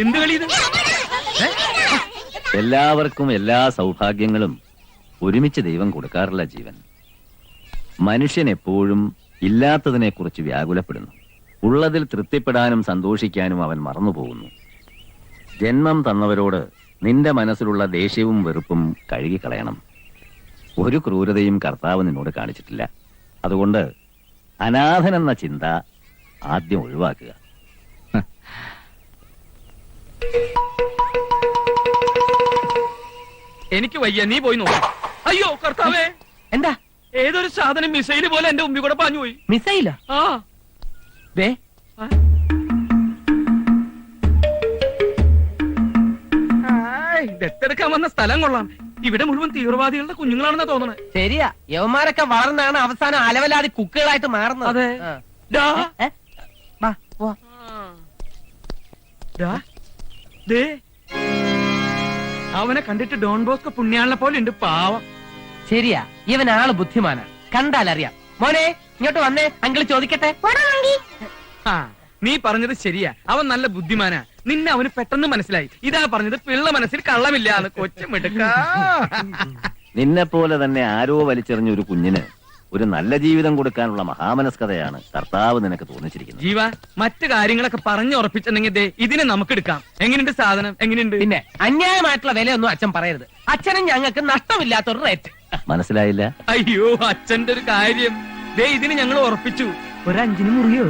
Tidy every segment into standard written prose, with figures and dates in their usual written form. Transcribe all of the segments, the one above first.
എന്ത് കളി ഇത്? എല്ലാവർക്കും എല്ലാ സൗഭാഗ്യങ്ങളും ഒരുമിച്ച് ദൈവം കൊടുക്കാറില്ല ജീവൻ. മനുഷ്യൻ എപ്പോഴും ഇല്ലാത്തതിനെ കുറിച്ച് വ്യാകുലപ്പെടുന്നു. ഉള്ളതിൽ തൃപ്തിപ്പെടാനും സന്തോഷിക്കാനും അവൻ മറന്നുപോകുന്നു. ജന്മം തന്നവരോട് നിന്റെ മനസ്സിലുള്ള ദേഷ്യവും വെറുപ്പും കഴുകിക്കളയണം. ഒരു ക്രൂരതയും കർത്താവ് നിന്നോട് കാണിച്ചിട്ടില്ല. അതുകൊണ്ട് അനാഥനെന്ന ചിന്ത ആദ്യം ഒഴിവാക്കുക. എനിക്ക് വയ്യ, നീ പോയി നോക്കാം. അയ്യോ കർത്താവേ, എന്താ? ഏതൊരു സാധനം മിസൈല് പോലെ എന്റെ മുമ്പിൽ കൂടെ പാഞ്ഞു പോയി. മിസൈലോ? ആ ദേ ദത്തെടുക്കാൻ വന്ന സ്ഥലം കൊള്ളാം. ഇവിടെ മുഴുവൻ തീവ്രവാദികളുടെ കുഞ്ഞുങ്ങളാണെന്നാ തോന്നണേ. ശരിയാ, യവന്മാരൊക്കെ വളർന്നാണ് അവസാനം അലവലാതി കുക്കുകളായിട്ട് മാറുന്നത്. അതെ. ആ. ഡാ. ഏ? വാ, പോവാം. ഡാ. ദേ. അവനെ കണ്ടിട്ട് ഡോൺ ബോസ്കോ പുണ്യാളിനെ പോലെ ഉണ്ട്, പാവം. ശരിയാ, ഇവൻ ആള് ബുദ്ധിമാനാ, കണ്ടാലറിയാം. മോനെ ഇങ്ങോട്ട് വന്നേ, അങ്കിള് ചോദിക്കട്ടെ. ആ, നീ പറഞ്ഞത് ശരിയാ, അവൻ നല്ല ബുദ്ധിമാനാ. നിന്നെ അവന് പെട്ടെന്ന് മനസ്സിലായി. ഇതാ പറഞ്ഞത് പിള്ള മനസ്സിൽ കള്ളമില്ലാന്ന്. കൊച്ചുമിടുക്ക. നിന്നെ പോലെ തന്നെ ആരോ വലിച്ചെറിഞ്ഞ ഒരു കുഞ്ഞിന് ഒരു നല്ല ജീവിതം കൊടുക്കാനുള്ള മഹാമനസ്കതയാണ് കർത്താവ് നിനക്ക് തോന്നിച്ചിരിക്കുന്നത്. ജീവ, മറ്റു കാര്യങ്ങളൊക്കെ പറഞ്ഞുറപ്പിച്ചിട്ടുണ്ടെങ്കിൽ ദേ ഇതിനെ നമുക്ക് എടുക്കാം. എങ്ങനെയുണ്ട് സാധനം? എങ്ങനെയുണ്ട്? പിന്നെ അന്യായമായിട്ടുള്ള വിലയൊന്നും അച്ഛൻ പറയരുത്. അച്ഛനും ഞങ്ങൾക്ക് നഷ്ടമില്ലാത്തൊരു റേറ്റ്. മനസ്സിലായില്ല? അയ്യോ, അച്ഛന്റെ ഒരു കാര്യം. ദേ ഇതിന് ഞങ്ങൾ ഉറപ്പിച്ചു. ഒരു 5 മുറിയോ?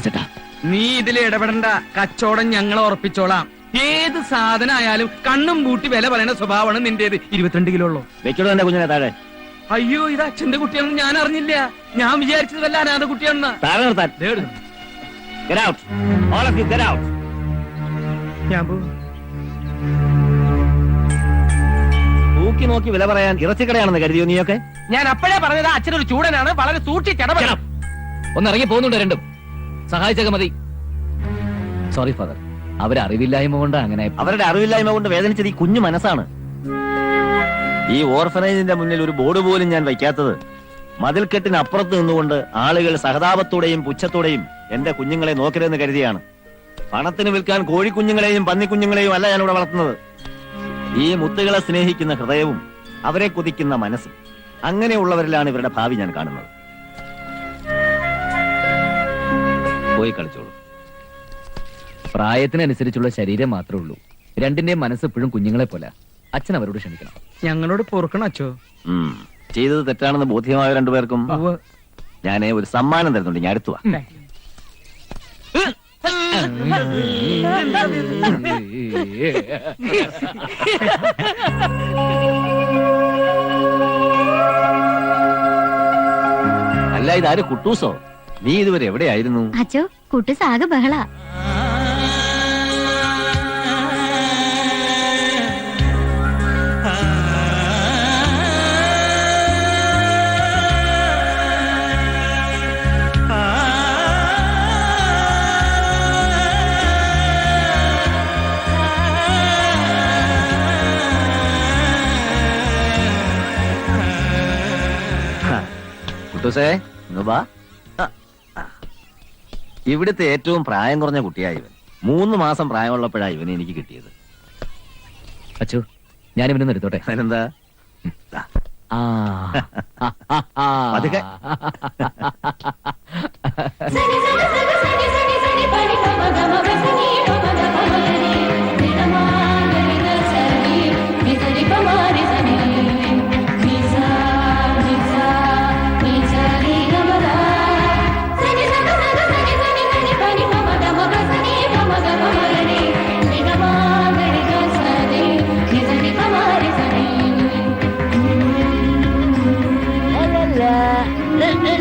ചേട്ടാ, നീ ഇതിൽ ഇടപെടണ്ട. കച്ചവടം ഞങ്ങൾ ഉറപ്പിച്ചോളാം. ഏത് സാധനമായാലും കണ്ണും പൂട്ടി വില പറയുന്ന സ്വഭാവമാണ് നിന്റേത്. 22 കിലോ ഉള്ളൂ. വെക്കടോ എന്റെ കുഞ്ഞിനെ താഴെ. അയ്യോ, ഇത് അച്ഛന്റെ കുട്ടിയാണെന്ന് ഞാൻ അറിഞ്ഞില്ല. ഞാൻ വിചാരിച്ചത് വല്ല അനാഥ കുട്ടിയാണെന്ന്. താഴെ നിർത്താൻ. Get out. All of you get out. തൂക്കി നോക്കി വില പറയാൻ ഇറച്ചിക്കടയാണെന്ന് കരുതിയോ നീയൊക്കെ? ഞാൻ അപ്പോഴേ പറഞ്ഞത് അച്ഛനൊരു ചൂടനാണ്, വളരെ സൂക്ഷിച്ചിടപെടണം. ഒന്നിറങ്ങി പോകുന്നുണ്ട് രണ്ടും. സഹായിച്ചൊക്കെ മതി. സോറി ഫാദർ, അവരറിവില്ലായ്മ കൊണ്ട് അങ്ങനെ. അവരുടെ അറിവില്ലായ്മ കൊണ്ട് വേദനിച്ചത് ഈ കുഞ്ഞു മനസ്സാണ്. ഈ ഓർഫനേജിന്റെ മുന്നിൽ ഒരു ബോർഡ് പോലും ഞാൻ വയ്ക്കാത്തത് മതിൽക്കെട്ടിന് അപ്പുറത്ത് നിന്നുകൊണ്ട് ആളുകൾ സഹതാപത്തോടെയും പുച്ഛത്തോടെയും എന്റെ കുഞ്ഞുങ്ങളെ നോക്കരുതെന്ന് കരുതിയാണ്. പണത്തിന് വിൽക്കാൻ കോഴിക്കുഞ്ഞുങ്ങളെയും പന്നിക്കുഞ്ഞുങ്ങളെയും അല്ല ഞാനിവിടെ വളർത്തുന്നത്. ഈ മുത്തുകളെ സ്നേഹിക്കുന്ന ഹൃദയവും അവരെ കൊതിക്കുന്ന മനസ്സും, അങ്ങനെയുള്ളവരിലാണ് ഇവരുടെ ഭാവി ഞാൻ കാണുന്നത്. പോയി കളിച്ചോളൂ. പ്രായത്തിനനുസരിച്ചുള്ള ശരീരം മാത്രമേ ഉള്ളൂ. രണ്ടിന്റെയും മനസ്സ് എപ്പോഴും കുഞ്ഞുങ്ങളെ പോലെ. അച്ഛൻ അവരോട് ക്ഷമിക്കണം. ഞങ്ങളോട് പൊറുക്കണം അച്ഛോ. ചെയ്തത് തെറ്റാണെന്ന് ബോധ്യമായ രണ്ടുപേർക്കും ഞാൻ ഒരു സമ്മാനം തരുന്നുണ്ട്. ഞാൻ അടുത്തുവാ. അല്ല, ഇതാര് കുട്ടൂസോ? നീ ഇതുവരെ എവിടെയായിരുന്നു? അച്ചോ, കുട്ടൂസ് ആകെ ബഹള. കുട്ടൂസേ, ഇങ്ങ് വാ. ഇവിടുത്തെ ഏറ്റവും പ്രായം കുറഞ്ഞ കുട്ടിയായി ഇവൻ. 3 മാസം പ്രായമുള്ളപ്പോഴാണ് ഇവനെ എനിക്ക് കിട്ടിയത്. അച്ചു, ഞാനിവനൊന്ന് എടുത്തോട്ടെ. അതിനെന്താ? അതൊക്കെ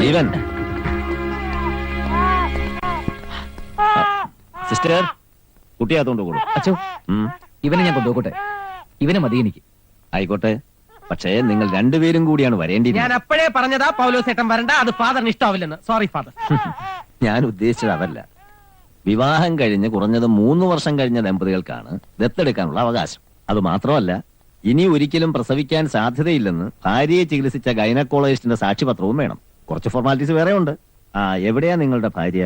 ജീവൻ, സിസ്റ്റർ, കുട്ടിയാത്തോണ്ട് കൂടും. അച്ചു, ഇവനെ ഞാൻ കൊണ്ടുപോകട്ടെ. ഇവനെ മതി എനിക്ക്. ആയിക്കോട്ടെ, പക്ഷേ നിങ്ങൾ രണ്ടുപേരും കൂടിയാണ് വരേണ്ടത്. ഞാൻ അപ്പോഴേ പറഞ്ഞതാ പൗലോസേട്ടൻ വരണ്ട, അത് ഫാദറിന് ഇഷ്ടാവില്ലെന്ന്. Sorry father. ഞാൻ ഉദ്ദേശിച്ചത് അതല്ല. വിവാഹം കഴിഞ്ഞ് കുറഞ്ഞത് 3 വർഷം കഴിഞ്ഞ ദമ്പതികൾക്കാണ് ദത്തെടുക്കാനുള്ള അവകാശം. അത് മാത്രമല്ല, ഇനി ഒരിക്കലും പ്രസവിക്കാൻ സാധ്യതയില്ലെന്ന് ഭാര്യയെ ചികിത്സിച്ച ഗൈനക്കോളജിസ്റ്റിന്റെ സാക്ഷ്യപത്രവും വേണം. കുറച്ച് ഫോർമാലിറ്റീസ് വേറെ ഉണ്ട്. ആ എവിടെയാ നിങ്ങളുടെ ഭാര്യ?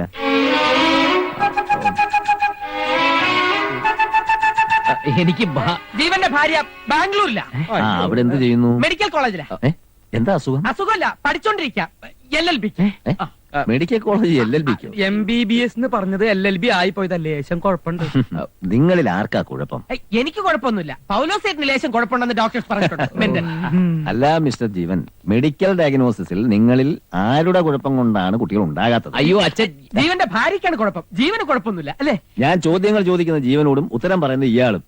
എനിക്ക് ജീവന്റെ ഭാര്യ ബാംഗ്ലൂരില ആ അവിടെ എന്ത് ചെയ്യുന്നു? മെഡിക്കൽ കോളേജിലാ. ഏ? എന്താ അസുഖം? അസുഖമല്ല, പഠിച്ചോണ്ടിരിക്ക LLB. മെഡിക്കൽ കോളേജ് LLBക്കോ? MBBS എന്ന് പറഞ്ഞത് LLB ആയി പോയതല്ലേ, ലേശം കുഴപ്പമുണ്ട്. നിങ്ങളിൽ ആർക്കാ കുഴപ്പം? എനിക്ക് കുഴപ്പമൊന്നുമില്ല. പൗലോസേറ്റിന് ലേശം കുഴപ്പമുണ്ടെന്ന് ഡോക്ടേഴ്സ് പറഞ്ഞിട്ടുണ്ട്. മെന്റൽ. അല്ല മിസ്റ്റർ ജീവൻ, മെഡിക്കൽ ഡയഗ്നോസിസിൽ നിങ്ങളിൽ ആരുടെ കുഴപ്പം കൊണ്ടാണ് കുട്ടികൾ ഉണ്ടാകാത്തത്? അയ്യോ അച്ഛൻ, ജീവന്റെ ഭാര്യയ്ക്കാണ് കുഴപ്പം, ജീവന് കുഴപ്പമൊന്നുമില്ല അല്ലേ? ഞാൻ ചോദ്യങ്ങൾ ചോദിക്കുന്ന ജീവനോടും ഉത്തരം പറയുന്ന ഇയാളും.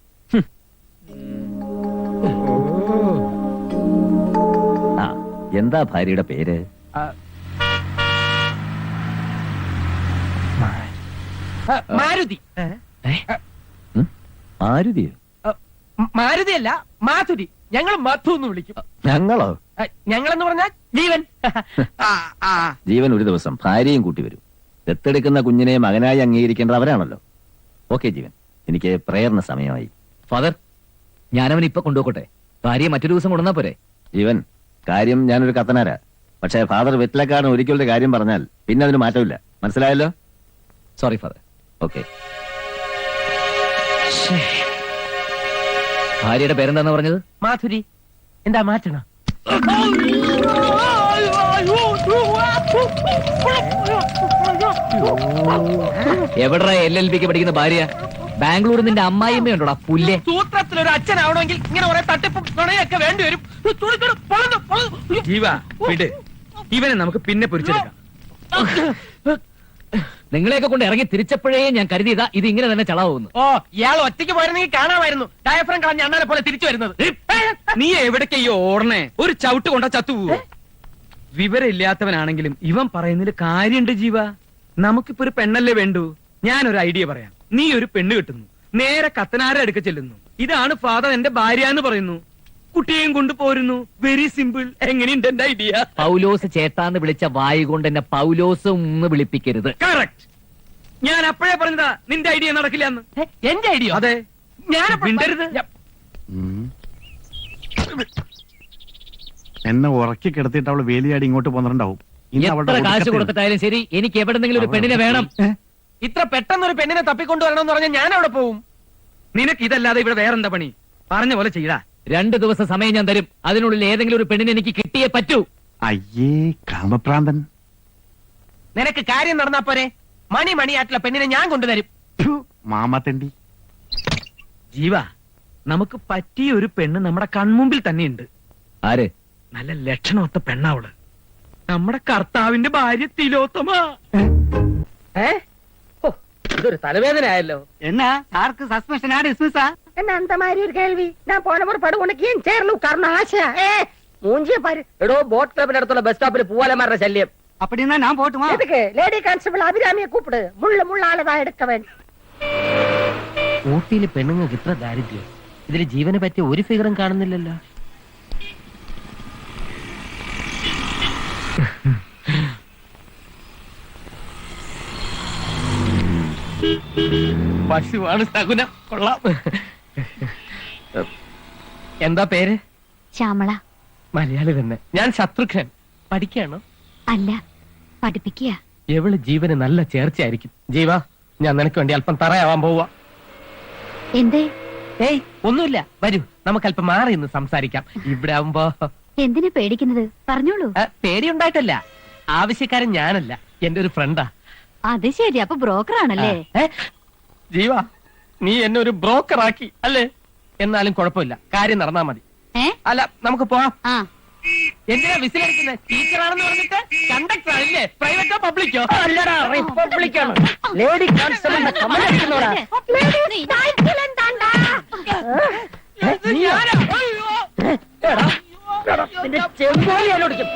ആ എന്താ ഭാര്യയുടെ പേര്? മാരുതി. മാരുതിയോ? മാരുതി അല്ല, മാധുരി. ഞങ്ങൾ മധു എന്ന് വിളിക്കും. ഞങ്ങളോ? ഞങ്ങളെന്ന് പറഞ്ഞാൽ ജീവൻ. ജീവൻ ഒരു ദിവസം ഭാര്യയും കൂട്ടി വരും. ദത്തെടുക്കുന്ന കുഞ്ഞിനെ മകനായി അംഗീകരിക്കേണ്ടത് അവരാണല്ലോ. ഓക്കെ ജീവൻ, എനിക്ക് പ്രേയറിന് സമയമായി. ഫാദർ, ഞാനവൻ ഇപ്പൊ കൊണ്ടുപോകട്ടെ. ഭാര്യയെ മറ്റൊരു ദിവസം കൊണ്ടുവന്നാ പോരെ? ജീവൻ, കാര്യം ഞാനൊരു കത്തനാരാ. പക്ഷേ ഫാദർ വെറ്റിലക്കാരൻ ഒരിക്കലൊരു കാര്യം പറഞ്ഞാൽ പിന്നെ അതിന് മാറ്റമില്ല. മനസ്സിലായല്ലോ? Sorry father. ഓക്കെ. ഭാര്യയുടെ പേരെന്താന്ന് പറഞ്ഞത്? മാധുരി. എന്താ മാറ്റണം? എവിടാ LLBക്ക് പഠിക്കുന്ന ഭാര്യ? ബാംഗ്ലൂർ നിന്റെ അമ്മായിമ്മയുണ്ടോടാ പുല്ലേ? സൂത്രത്തിൽ ഒരു അച്ഛനാവണമെങ്കിൽ ഇങ്ങനെ കുറെ തട്ടിപ്പും നുണയൊക്കെ വേണ്ടി വരും. ജീവ വിട്, ഇവനെ നമുക്ക് പിന്നെ പൊരിച്ചെടുക്കാം. നിങ്ങളെയൊക്കെ കൊണ്ട് ഇറങ്ങി തിരിച്ചപ്പോഴേ ഞാൻ കരുതിയതാ ഇത് ഇങ്ങനെ തന്നെ ചളാവുന്നു. ഓ, ഇയാൾ ഒറ്റയ്ക്ക് പോയിരുന്നെങ്കിൽ കാണാമായിരുന്നു. ഡയഫ്രം കളഞ്ഞ അണ്ണാനെ പോലെ തിരിച്ചു വരുന്നത്. നീ എവിടേക്കയ്യോ ഓടണേ? ഒരു ചവിട്ട് കൊണ്ട ചത്തുപോവോ? വിവരം ഇല്ലാത്തവനാണെങ്കിലും ഇവൻ പറയുന്നതിൽ കാര്യമുണ്ട് ജീവ. നമുക്കിപ്പോ ഒരു പെണ്ണല്ലേ വേണ്ടു. ഞാനൊരു ഐഡിയ പറയാം. നീ ഒരു പെണ്ണ് കിട്ടുന്നു, നേരെ കത്തനാരെ അടുക്ക ചെല്ലുന്നു. ഇതാണ് ഫാദർ എന്റെ ഭാര്യ എന്ന് പറയുന്നു. കുട്ടിയെയും കൊണ്ട് പോരുന്നു. Very simple. എങ്ങനെയുണ്ട് എന്റെ ഐഡിയ? പൗലോസ് ചേട്ടാന്ന് വിളിച്ച വായു കൊണ്ട് എന്നെ പൗലോസ് ഒന്ന് വിളിപ്പിക്കരുത്. കറക്റ്റ്. ഞാൻ അപ്പോഴേ പറഞ്ഞതാ നിന്റെ ഐഡിയ നടക്കില്ല എന്ന്. എന്റെ ഐഡിയ? അതെ. ഞാൻ മിണ്ടരുത്. എന്നെ ഉറക്കി കിടത്തിയിട്ട് അവള് വേലിയാടി ഇങ്ങോട്ട് പോന്നിട്ടുണ്ടാവും. എത്ര കാശ് കൊടുത്തിട്ടായാലും ശരി, എനിക്ക് എവിടെന്നെങ്കിലും ഒരു പെണ്ണിനെ വേണം. ഇത്ര പെട്ടെന്ന് ഒരു പെണ്ണിനെ തപ്പിക്കൊണ്ടുവരണമെന്ന് പറഞ്ഞാൽ ഞാൻ അവിടെ പോവും. നിനക്ക് ഇതല്ലാതെ ഇവിടെ വേറെന്താ പണി? പറഞ്ഞ പോലെ ചെയ്യടാ. 2 ദിവസം സമയം ഞാൻ തരും. അതിനുള്ളിൽ ഏതെങ്കിലും ഒരു പെണ്ണിനെ എനിക്ക് കിട്ടിയേ പറ്റൂ. അയ്യേ കാമപ്രാന്തൻ. നിനക്ക് കാര്യം നടന്നാ പോരെ? മണിയായിട്ടുള്ള പെണ്ണിനെ ഞാൻ കൊണ്ടുതരും. മാമാത്തണ്ടി. ജീവ, നമുക്ക് പറ്റിയ ഒരു പെണ്ണ് നമ്മുടെ കൺമുമ്പിൽ തന്നെയുണ്ട്. ആര്? നല്ല ലക്ഷണമൊത്ത പെണ്ണാവള്. നമ്മുടെ കർത്താവിന്റെ ഭാര്യ തിലോത്തമ. ഇതൊരു തലവേദന ആയല്ലോ. എന്നാ സാർക്ക് സസ്പെൻഷനാ ഡിസ്മിസാ? என்ன அந்த மாதிரி ஒரு கேள்வி? நான் போன முறை படு உனக்கு ஏன் சேர்ல உட்காரணும் ஆசையா? மூஞ்சிய பாரு. എടോ, ബോട്ട് ക്ലബിന്റെ അടുത്തുള്ള ബസ് സ്റ്റോപ്പിൽ പൂവാലമാരുടെ ശല്യം. அப்படின்னா நான் போட்டுமா? எதுக்கு? லேடி கான்ஸ்டபிள் அபிராமியை கூப்பிடு. முள்ளாலதான் எடுக்க வேண்டும். ഊട്ടിയില് പെണ്ണുങ്ങൾക്ക് ഇത്ര ദാരിദ്ര്യം. ഇതില് ജീവന് പറ്റിയ ഒരു ഫിഗറും കാണുന്നില്ലല്ലോ. പശുവാണ് സകുനം. കൊള്ളാം. എന്താ പേര്? ശ്യാമള. മലയാളി തന്നെ. ഞാൻ ശത്രുഘ്നൻ. പഠിക്കാണോ? അല്ല, പഠിപ്പിക്കുക. എവള് ജീവന് നല്ല ചേർച്ചയായിരിക്കും. ജീവ, ഞാൻ നിനക്ക് വേണ്ടി അല്പം തറയാവാൻ പോവാ. എന്തേ? ഏയ് ഒന്നുമില്ല, വരൂ, നമുക്ക് അല്പം മാറി ഇന്ന് സംസാരിക്കാം. ഇവിടെ ആവുമ്പോ എന്തിനാ പേടിക്കുന്നത്? പറഞ്ഞോളൂ. പേടിയുണ്ടായിട്ടല്ല, ആവശ്യക്കാരൻ ഞാനല്ല, എന്റെ ഒരു ഫ്രണ്ടാ. അത് ശരി, അപ്പൊ ബ്രോക്കർ ആണല്ലേ? ജീവ, നീ എന്നെ ഒരു ബ്രോക്കർ ആക്കി അല്ലേ? എന്നാലും കുഴപ്പമില്ല, കാര്യം നടന്നാ മതി. അല്ല, നമുക്ക് പോവാം. എന്തിനാ വിസിലടിക്കുന്നത്? ടീച്ചറാണെന്ന് പറഞ്ഞിട്ട് കണ്ടക്ടർ ആണല്ലേ? പ്രൈവറ്റോ പബ്ലിക്കോ? അല്ലടാ, റിപ്പബ്ലിക്കാണ്. Lady കോൺസ്റ്റബിളിന്റെ comment അടിക്കുന്നോടാ. നിന്റെ ചെമ്പോലി എന്നോടിക്കും.